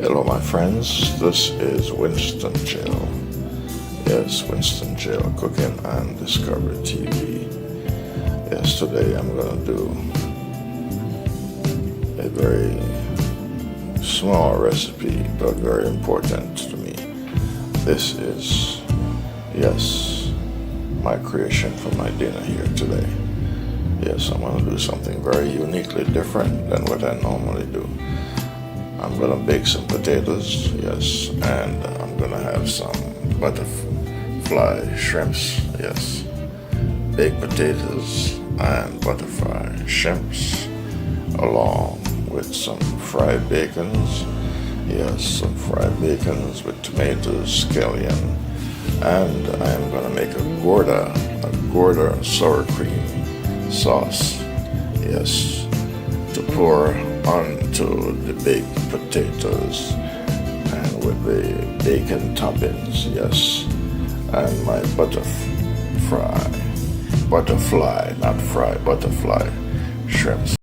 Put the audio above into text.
Hello my friends, this is Winston Gel. Yes, Winston Gel Cooking and Discovery TV. Yes, today I'm going to do a very small recipe, but very important to me. This is, yes, my creation for my dinner here today. Yes, I'm going to do something very uniquely different than what I normally do. I'm going to bake some potatoes, yes, and I'm going to have some butterfly shrimps, yes. Baked potatoes and butterfly shrimps, along with some fried bacons, yes, some fried bacons with tomatoes, scallion, and I'm going to make a Gouda sour cream sauce, yes, to pour onto the baked potatoes and with the bacon toppings, yes, and my butterfly shrimps.